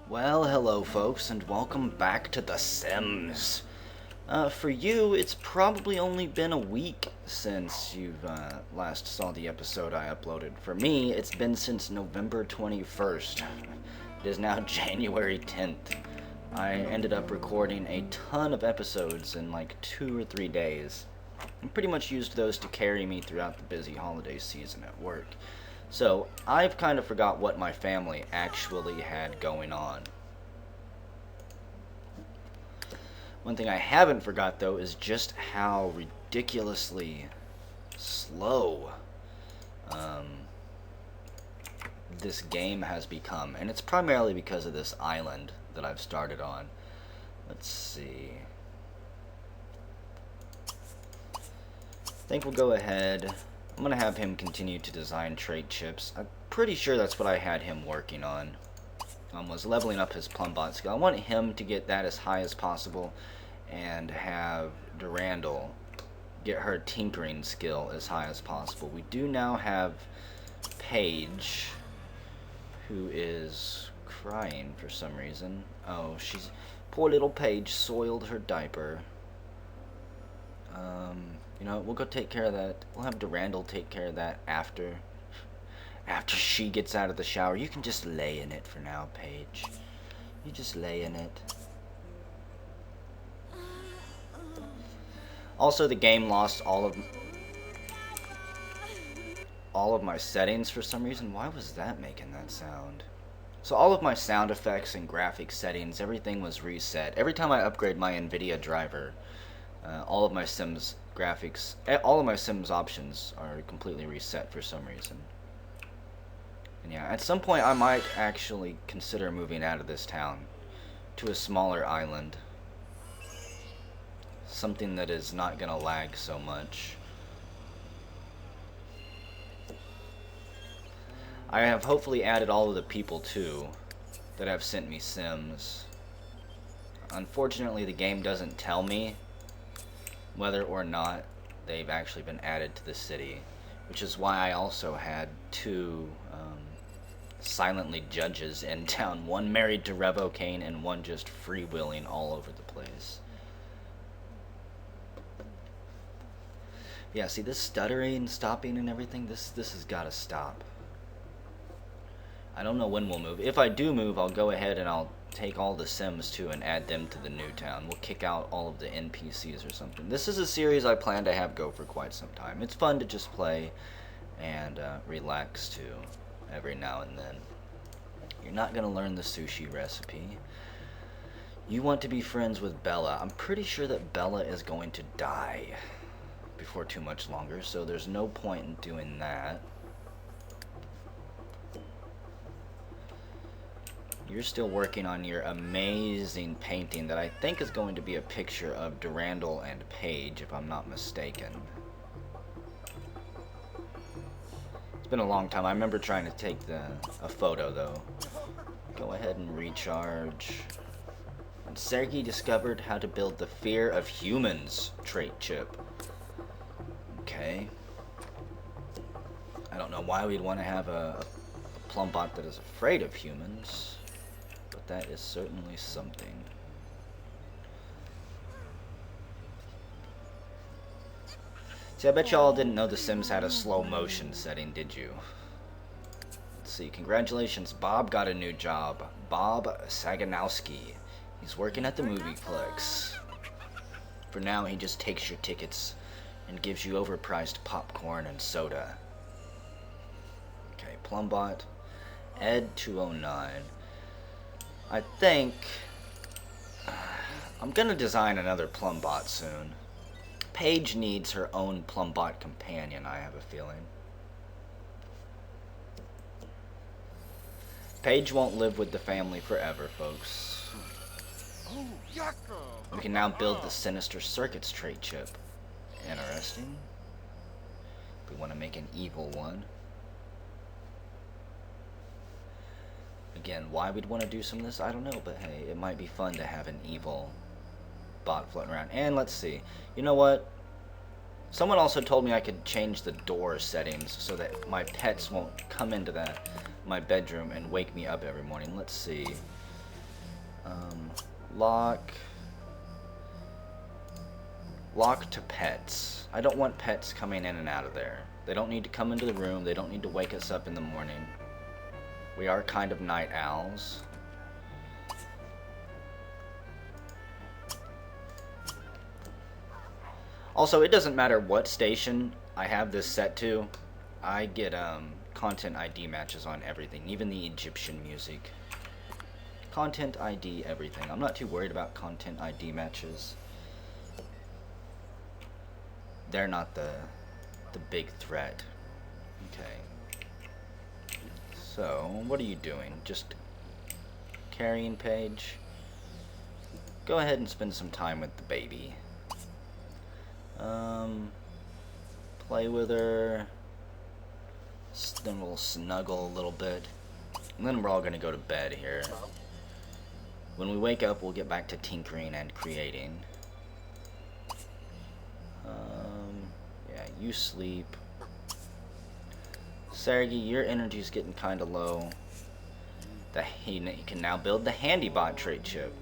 Well, hello folks, and welcome back to The Sims. For you, it's probably only been a week since you've last saw the episode I uploaded. For me, it's been since November 21st. It is now January 10th. I ended up recording a ton of episodes in like 2 or 3 days. I pretty much used those to carry me throughout the busy holiday season at work. So, I've kind of forgot what my family actually had going on. One thing I haven't forgot, though, is just how ridiculously slow this game has become. And it's primarily because of this island that I've started on. Let's see. I think we'll go ahead. I'm going to have him continue to design trait chips. I'm pretty sure that's what I had him working on. Was leveling up his Plumbot skill. I want him to get that as high as possible and have Durandal get her tinkering skill as high as possible. We do now have Paige, who is crying for some reason. Oh, poor little Paige soiled her diaper. You know, we'll go take care of that. We'll have Durandal take care of that after she gets out of the shower. You can just lay in it for now, Paige. You just lay in it. Also, the game lost all of my settings for some reason. Why was that making that sound? So all of my sound effects and graphics settings, everything was reset. Every time I upgrade my NVIDIA driver, all of my Sims graphics, all of my Sims options are completely reset for some reason. And yeah, at some point I might actually consider moving out of this town to a smaller island. Something that is not gonna lag so much. I have hopefully added all of the people too that have sent me Sims. Unfortunately, the game doesn't tell me whether or not they've actually been added to the city, which is why I also had two silently judges in town, one married to Revo Kane and one just freewheeling all over the place. Yeah, see this stuttering, stopping and everything, this has got to stop. I don't know when we'll move. If I do move, I'll go ahead and I'll take all the Sims too and add them to the new town. We'll kick out all of the NPCs or something. This is a series I plan to have go for quite some time. It's fun to just play and relax to every now and then. You're not going to learn the sushi recipe. You want to be friends with Bella. I'm pretty sure that Bella is going to die before too much longer, so there's no point in doing that. You're still working on your amazing painting that I think is going to be a picture of Durandal and Paige, if I'm not mistaken. It's been a long time. I remember trying to take a photo, though. Go ahead and recharge. And Sergei discovered how to build the Fear of Humans trait chip. Okay. I don't know why we'd want to have a Plumbot that is afraid of humans. But that is certainly something. See, I bet y'all didn't know The Sims had a slow motion setting, did you? Let's see. Congratulations, Bob got a new job. Bob Saganowski. He's working at the Movieplex. For now, he just takes your tickets and gives you overpriced popcorn and soda. Okay, Plumbot. Ed209. I think I'm gonna design another Plumbot soon. Paige needs her own Plumbot companion, I have a feeling. Paige won't live with the family forever, folks. We can now build the Sinister Circuits trait chip. Interesting. We want to make an evil one. Again, why we'd want to do some of this, I don't know, but hey, it might be fun to have an evil bot floating around. And let's see. You know what? Someone also told me I could change the door settings so that my pets won't come into my bedroom and wake me up every morning. Let's see. Lock to pets. I don't want pets coming in and out of there. They don't need to come into the room. They don't need to wake us up in the morning. We are kind of night owls. Also, it doesn't matter what station I have this set to. I get content ID matches on everything, even the Egyptian music. Content ID everything. I'm not too worried about content ID matches. They're not the big threat. Okay. So, what are you doing? Just carrying Paige? Go ahead and spend some time with the baby. Play with her. Then we'll snuggle a little bit. And then we're all gonna go to bed here. When we wake up, we'll get back to tinkering and creating. Yeah, you sleep. Sergey, your energy's getting kind of low. You can now build the Handybot trait chip.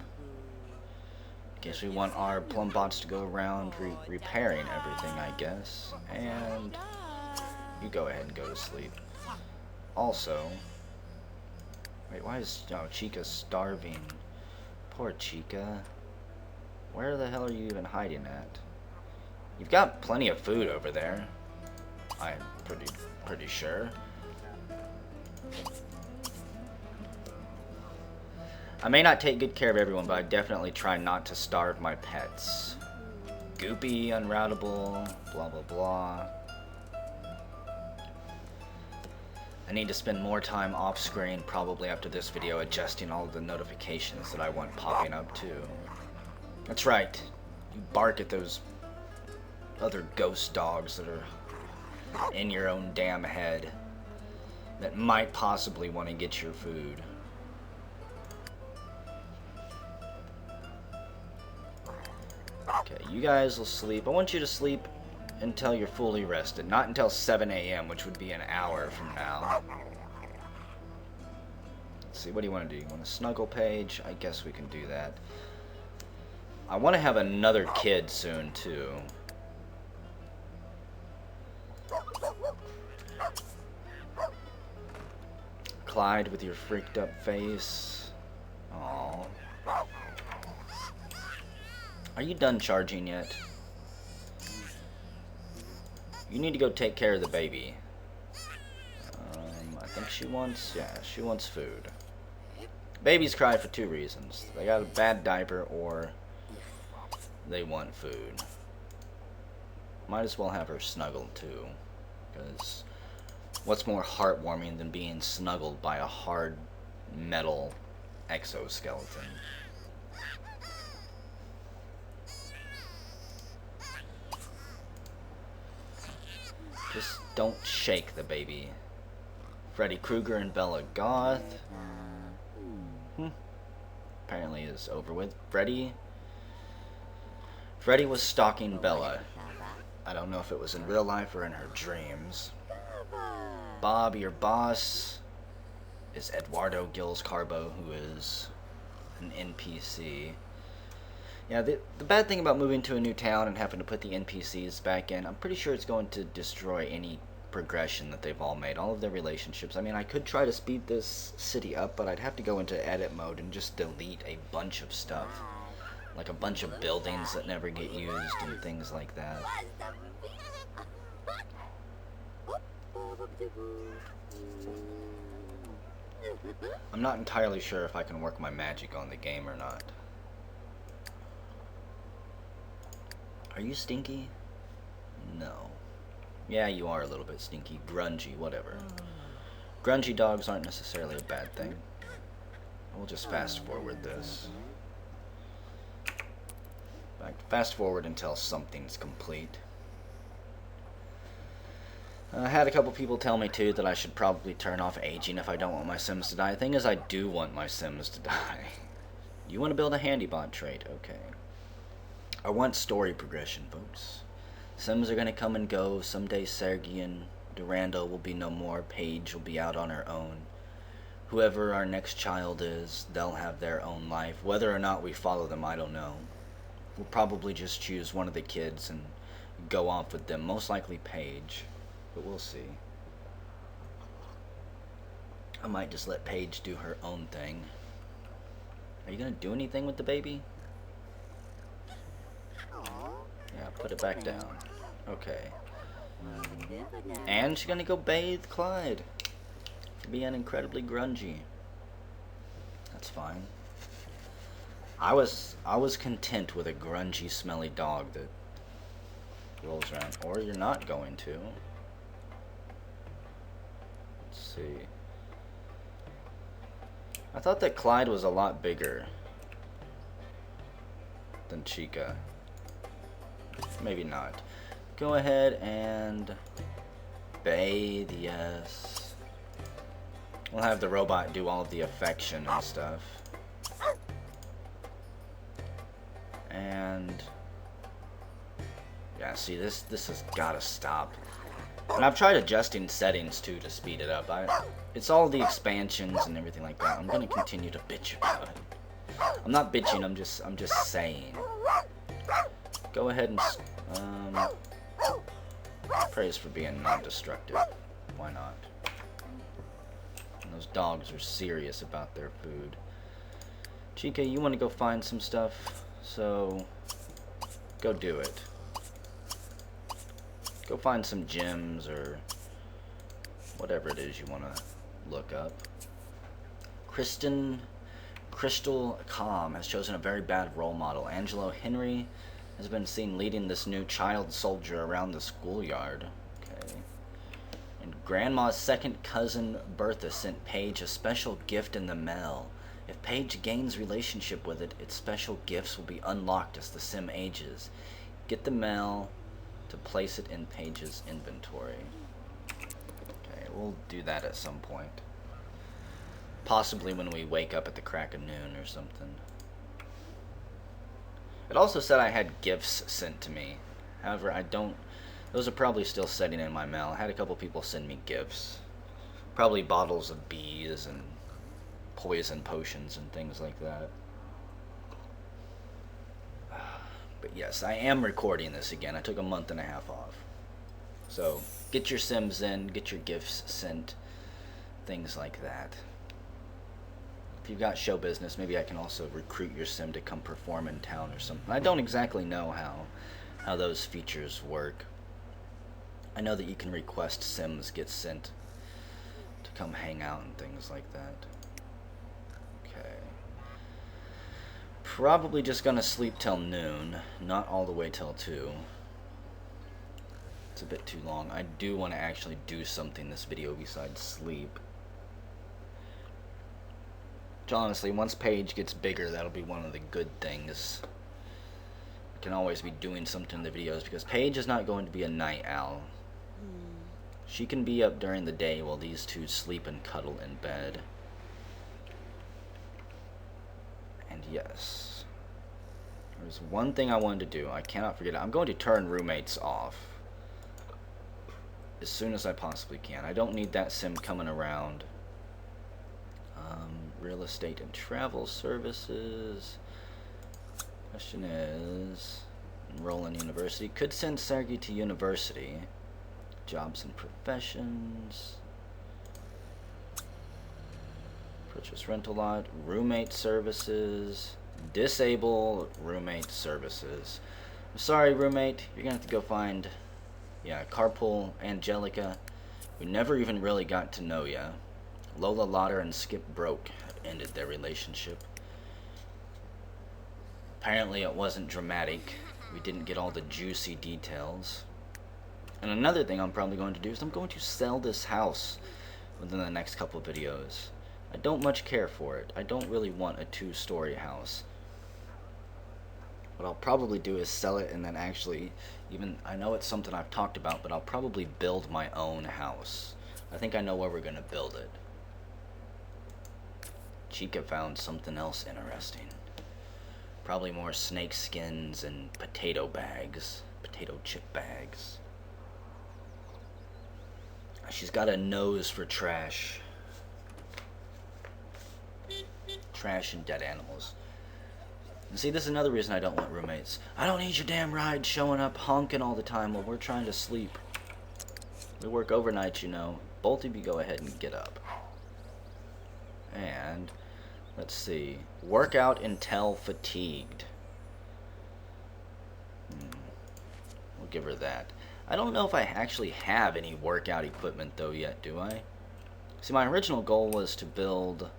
Guess we want our Plumbots to go around repairing everything, I guess. And you go ahead and go to sleep. Also, wait, why is Chica starving? Poor Chica. Where the hell are you even hiding at? You've got plenty of food over there. I'm pretty sure. I may not take good care of everyone, but I definitely try not to starve my pets. Goopy, unroutable, blah blah blah. I need to spend more time off screen, probably after this video, adjusting all the notifications that I want popping up too. That's right. You bark at those other ghost dogs that are in your own damn head that might possibly want to get your food. Okay, you guys will sleep. I want you to sleep until you're fully rested, not until 7 a.m., which would be an hour from now. Let's see, what do you want to do? You want to snuggle Paige? I guess we can do that. I want to have another kid soon, too. Clyde with your freaked up face. Aww. Are you done charging yet? You need to go take care of the baby. I think she wants food. Babies cry for 2 reasons. They got a bad diaper or they want food. Might as well have her snuggled too. Because what's more heartwarming than being snuggled by a hard metal exoskeleton? Just don't shake the baby. Freddy Krueger and Bella Goth. Apparently is over with. Freddy was stalking Bella. I don't know if it was in real life or in her dreams. Bob, your boss, is Eduardo Gilles Carbo, who is an NPC. Yeah, the bad thing about moving to a new town and having to put the NPCs back in, I'm pretty sure it's going to destroy any progression that they've all made, all of their relationships. I mean, I could try to speed this city up, but I'd have to go into edit mode and just delete a bunch of stuff. Like a bunch of buildings that never get used and things like that. I'm not entirely sure if I can work my magic on the game or not. Are you stinky? No. Yeah, you are a little bit stinky. Grungy, whatever. Grungy dogs aren't necessarily a bad thing. We'll just fast forward this. Fast forward until something's complete. I had a couple people tell me too that I should probably turn off aging if I don't want my Sims to die. The thing is, I do want my Sims to die. You want to build a Handybot trait? Okay. I want story progression, folks. Sims are going to come and go. Someday Sergey and Durando will be no more. Paige will be out on her own. whoever our next child is, they'll have their own life. Whether or not we follow them, I don't know. We'll probably just choose one of the kids and go off with them. Most likely Paige, but we'll see. I might just let Paige do her own thing. Are you gonna do anything with the baby? Yeah, put it back down. Okay. And she's gonna go bathe Clyde for being incredibly grungy. That's fine. I was content with a grungy, smelly dog that rolls around. Or you're not going to. Let's see. I thought that Clyde was a lot bigger than Chica. Maybe not. Go ahead and bathe, yes. We'll have the robot do all of the affection and stuff. And yeah, see, this has gotta stop. And I've tried adjusting settings too to speed it up. It's all the expansions and everything like that. I'm gonna continue to bitch about it. I'm not bitching. I'm just saying. Go ahead and praise for being non-destructive. Why not? And those dogs are serious about their food. Chica, you want to go find some stuff? So go do it. Go find some gems or whatever it is you want to look up. Crystal Calm has chosen a very bad role model. Angelo Henry has been seen leading this new child soldier around the schoolyard. Okay. And Grandma's second cousin Bertha sent Paige a special gift in the mail. If Paige gains relationship with it, its special gifts will be unlocked as the sim ages. Get the mail to place it in Paige's inventory. Okay, we'll do that at some point. Possibly when we wake up at the crack of noon or something. It also said I had gifts sent to me. However, I don't... Those are probably still sitting in my mail. I had a couple people send me gifts. Probably bottles of bees and poison potions and things like that. But yes, I am recording this again. I took a month and a half off. So, get your Sims in, get your gifts sent, things like that. If you've got show business, maybe I can also recruit your Sim to come perform in town or something. I don't exactly know how those features work. I know that you can request Sims get sent to come hang out and things like that. Okay. Probably just gonna sleep till noon, not all the way till 2. It's a bit too long. I do want to actually do something this video besides sleep. Which honestly, once Paige gets bigger, that'll be one of the good things. I can always be doing something in the videos because Paige is not going to be a night owl. She can be up during the day while these two sleep and cuddle in bed. And yes, there's one thing I wanted to do. I cannot forget it. I'm going to turn roommates off as soon as I possibly can. I don't need that sim coming around. Real estate and travel services. Question is, enroll in university. Could send Sergey to university. Jobs and professions. Purchase rental lot. Roommate services. Disable roommate services. I'm sorry, roommate. You're gonna have to go find, Carpool Angelica. We never even really got to know ya. Lola Lauder and Skip Broke have ended their relationship. Apparently it wasn't dramatic. We didn't get all the juicy details. And another thing I'm probably going to do is I'm going to sell this house within the next couple videos. I don't much care for it. I don't really want a 2-story house. What I'll probably do is sell it and then actually, I know it's something I've talked about, but I'll probably build my own house. I think I know where we're going to build it. Chica found something else interesting. Probably more snake skins and potato bags. Potato chip bags. She's got a nose for trash. Trash and dead animals. And see, this is another reason I don't want roommates. I don't need your damn ride showing up honking all the time while we're trying to sleep. We work overnight, you know. Both of you go ahead and get up. And, let's see. Work out until fatigued. We'll give her that. I don't know if I actually have any workout equipment, though, yet, do I? See, my original goal was to build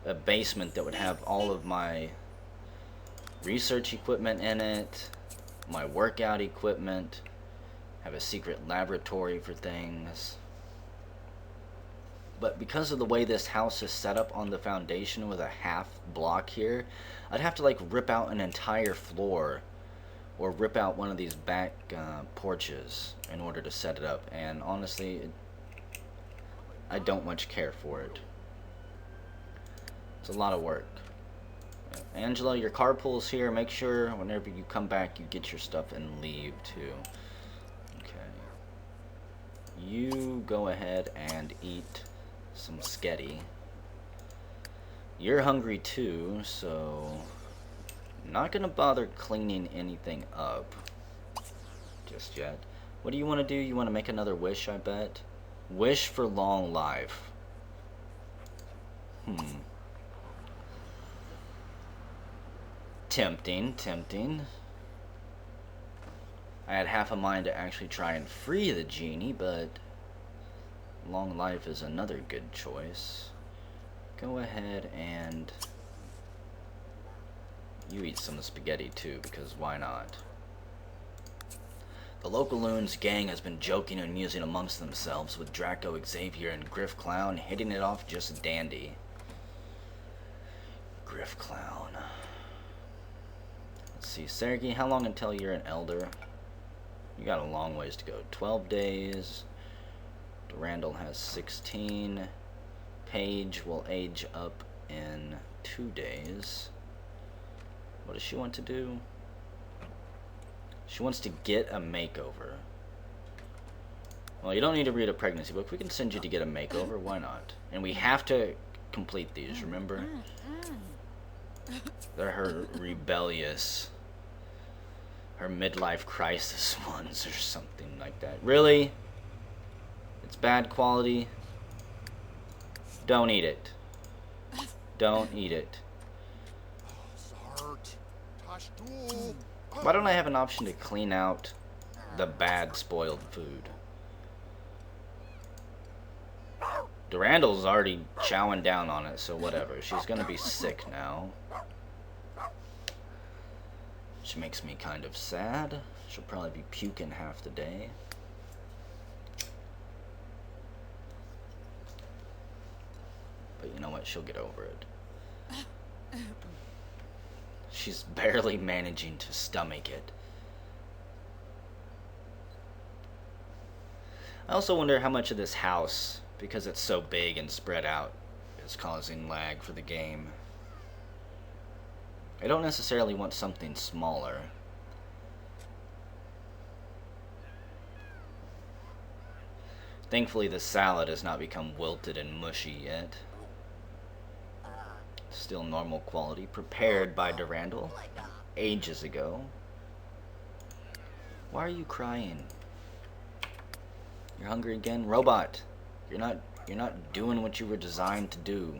a basement that would have all of my research equipment in it, my workout equipment, have a secret laboratory for things. But because of the way this house is set up on the foundation with a half block here, I'd have to like rip out an entire floor or rip out one of these back porches in order to set it up, and honestly I don't much care for it. It's a lot of work. Angela, your carpool's here. Make sure whenever you come back you get your stuff and leave too. Okay. You go ahead and eat some sketty. You're hungry too, so I'm not gonna bother cleaning anything up just yet. What do you want to do? You want to make another wish, I bet? Wish for long life. Tempting, tempting. I had half a mind to actually try and free the genie, but long life is another good choice. Go ahead and you eat some spaghetti too, because why not? The local loons gang has been joking and musing amongst themselves, with Draco, Xavier, and Griff Clown hitting it off just dandy. Griff Clown. Let's see, Sergey, how long until you're an elder? You got a long ways to go. 12 days. Randall has 16. Paige will age up in 2 days. What does she want to do? She wants to get a makeover. Well, you don't need to read a pregnancy book. We can send you to get a makeover. Why not? And we have to complete these, remember? They're her rebellious, her midlife crisis ones or something like that. Really? It's bad quality? Don't eat it. Don't eat it. Why don't I have an option to clean out the bad spoiled food? Durandal's already chowing down on it, so whatever. She's gonna be sick now, which makes me kind of sad. She'll probably be puking half the day. But you know what? She'll get over it. She's barely managing to stomach it. I also wonder how much of this house, because it's so big and spread out, is causing lag for the game. I don't necessarily want something smaller. Thankfully, the salad has not become wilted and mushy yet. Still normal quality, prepared by Durandal ages ago. Why are you crying? You're hungry again? Robot, you're not doing what you were designed to do.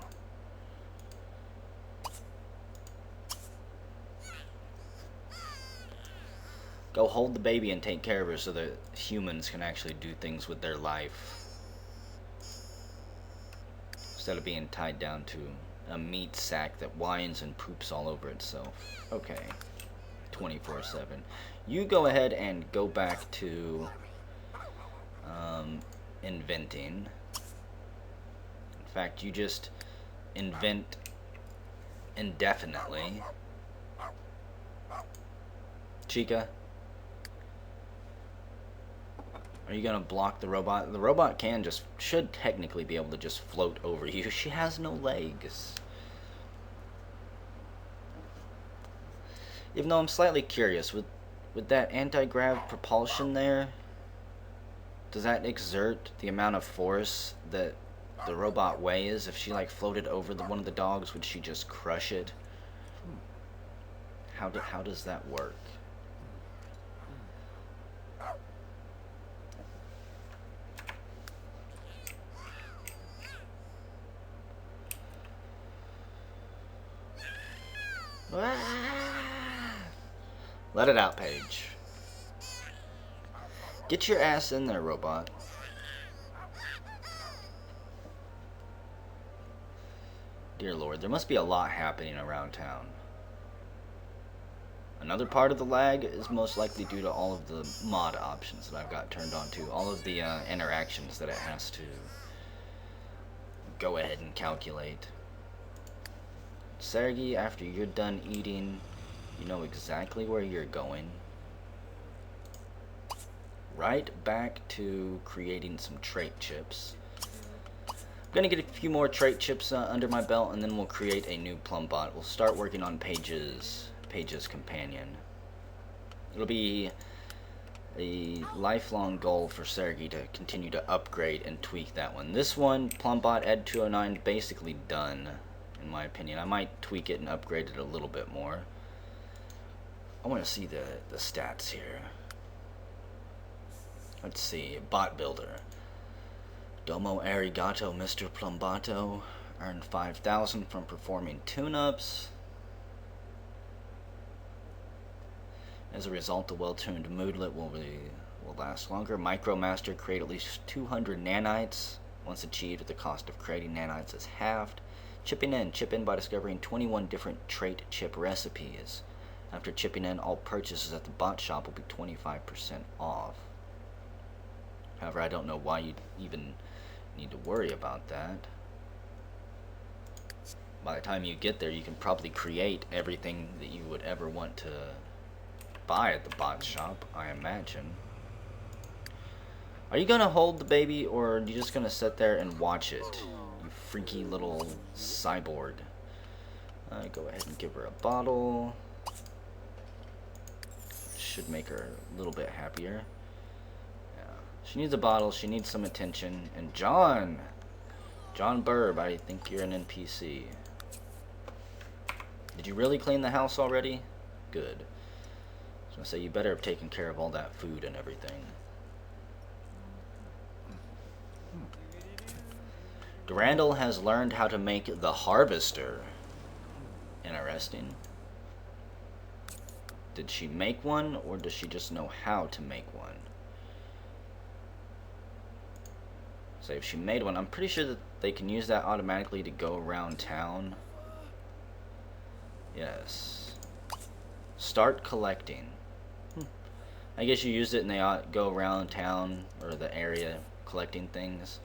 Go hold the baby and take care of her so that humans can actually do things with their life, instead of being tied down to a meat sack that whines and poops all over itself. Okay. 24/7. You go ahead and go back to inventing. In fact, you just invent indefinitely. Chica, are you gonna block the robot? The robot should technically be able to just float over you. She has no legs. Even though I'm slightly curious, with that anti-grav propulsion there, does that exert the amount of force that the robot weighs. If she like floated over one of the dogs, would she just crush it? How does that work? Let it out, Paige. Get your ass in there, robot. Dear Lord, there must be a lot happening around town. Another part of the lag is most likely due to all of the mod options that I've got turned on to. All of the interactions that it has to go ahead and calculate. Sergey, after you're done eating, you know exactly where you're going. Right back to creating some trait chips. I'm gonna get a few more trait chips under my belt, and then we'll create a new PlumpBot. We'll start working on Paige's companion. It'll be a lifelong goal for Sergey to continue to upgrade and tweak that one. This one, PlumpBot Ed 209, basically done, in my opinion. I might tweak it and upgrade it a little bit more. I want to see the stats here. Let's see, bot builder. Domo arigato, Mr. Plumbato. Earned 5,000 from performing tune-ups. As a result, the well-tuned moodlet will last longer. Micromaster, create at least 200 nanites. Once achieved, the cost of creating nanites is halved. Chip in by discovering 21 different trait chip recipes. After chipping in, all purchases at the bot shop will be 25% off. However, I don't know why you even need to worry about that. By the time you get there, you can probably create everything that you would ever want to buy at the bot shop, I imagine. Are you gonna hold the baby, or are you just gonna sit there and watch it? You freaky little cyborg. Go ahead and give her a bottle. Should make her a little bit happier. Yeah. She needs a bottle, she needs some attention. And John Burb, I think you're an NPC. Did you really clean the house already? Good. I was gonna say, you better have taken care of all that food and everything. Durandal has learned how to make the harvester. Interesting. Did she make one, or does she just know how to make one? So if she made one, I'm pretty sure that they can use that automatically to go around town. Yes. Start collecting. I guess you use it and they go around town or the area collecting things.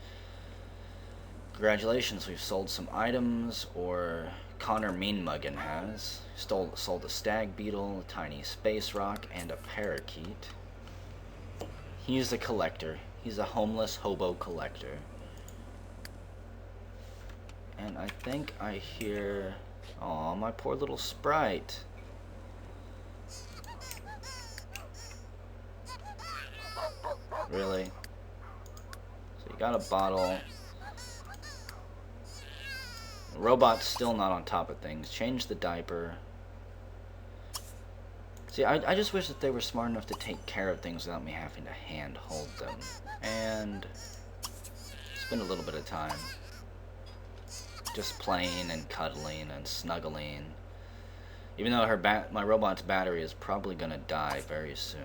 Congratulations, we've sold some items, or Connor Meanmuggen has. Sold a stag beetle, a tiny space rock, and a parakeet. He's a collector. He's a homeless hobo collector. And I think I hear... Aw, my poor little sprite. Really? So you got a bottle. The robot's still not on top of things. Change the diaper. See, I just wish that they were smart enough to take care of things without me having to hand hold them. And spend a little bit of time just playing and cuddling and snuggling. Even though my robot's battery is probably gonna die very soon.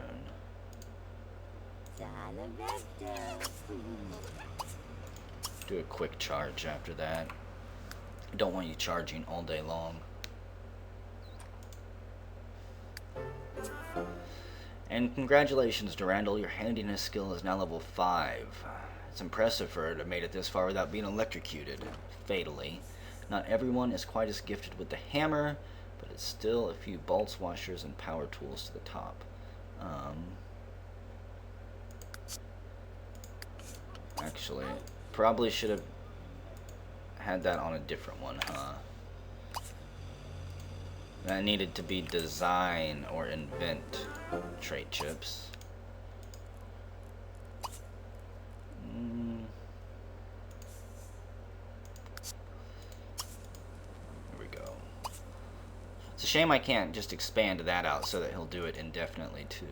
Do a quick charge after that. I don't want you charging all day long. And congratulations, Durandal, your handiness skill is now level 5. It's impressive for her to have made it this far without being electrocuted, fatally. Not everyone is quite as gifted with the hammer, but it's still a few bolts, washers, and power tools to the top. Actually, probably should have had that on a different one, huh? That needed to be design or invent trait chips. It's a shame I can't just expand that out so that he'll do it indefinitely too.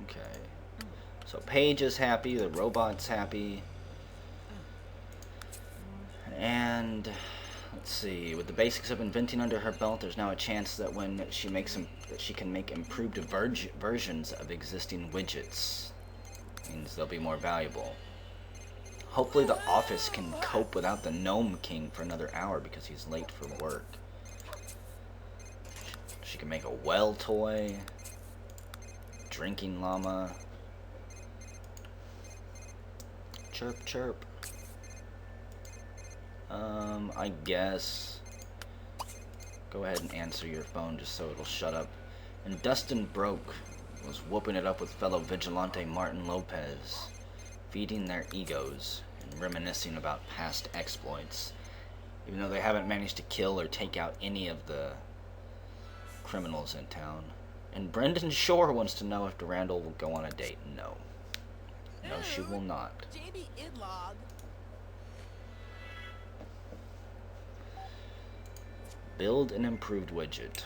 Okay. So Paige is happy, the robot's happy. And let's see, with the basics of inventing under her belt, there's now a chance that when she makes that she can make improved versions of existing widgets. Means they'll be more valuable. Hopefully the office can cope without the Gnome King for another hour because he's late for work. She can make a well toy, drinking llama. Chirp chirp. I guess go ahead and answer your phone just so it'll shut up. And Dustin Broke was whooping it up with fellow vigilante Martin Lopez, feeding their egos and reminiscing about past exploits, even though they haven't managed to kill or take out any of the criminals in town. And Brendan Shore wants to know if Durandal will go on a date. No. No, she will not. Build an improved widget.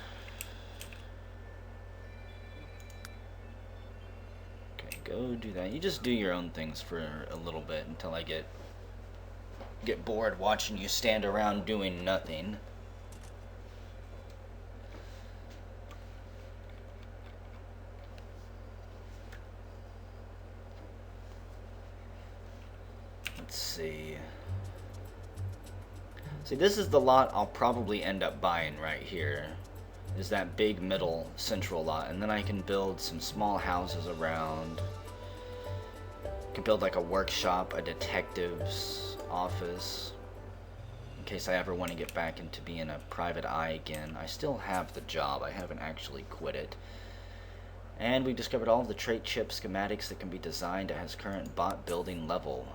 Okay, go do that. You just do your own things for a little bit until I get bored watching you stand around doing nothing. Let's see. See, this is the lot I'll probably end up buying right here. Is that big middle central lot, and then I can build some small houses around. I can build like a workshop, a detective's office, in case I ever want to get back into being a private eye again. I still have the job, I haven't actually quit it. And we discovered all of the trait chip schematics that can be designed at his current bot building level.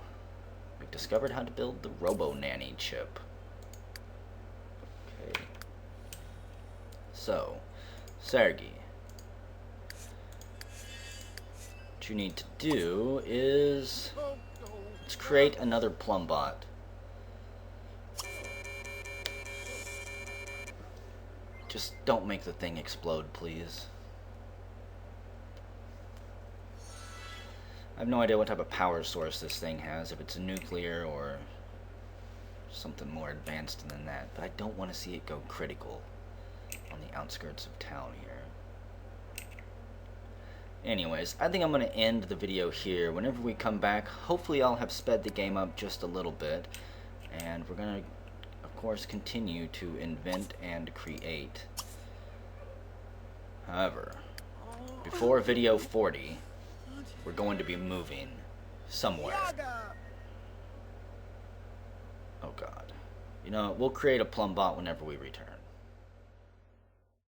We've discovered how to build the Robo Nanny chip. Okay. So, Sergey, what you need to do is let's create another PlumpBot. Just don't make the thing explode, please. I have no idea what type of power source this thing has, if it's a nuclear or something more advanced than that, but I don't want to see it go critical on the outskirts of town here. Anyways, I think I'm going to end the video here. Whenever we come back, hopefully I'll have sped the game up just a little bit, and we're going to, of course, continue to invent and create. However, before video 40, we're going to be moving somewhere. Oh god. You know, we'll create a PlumpBot whenever we return.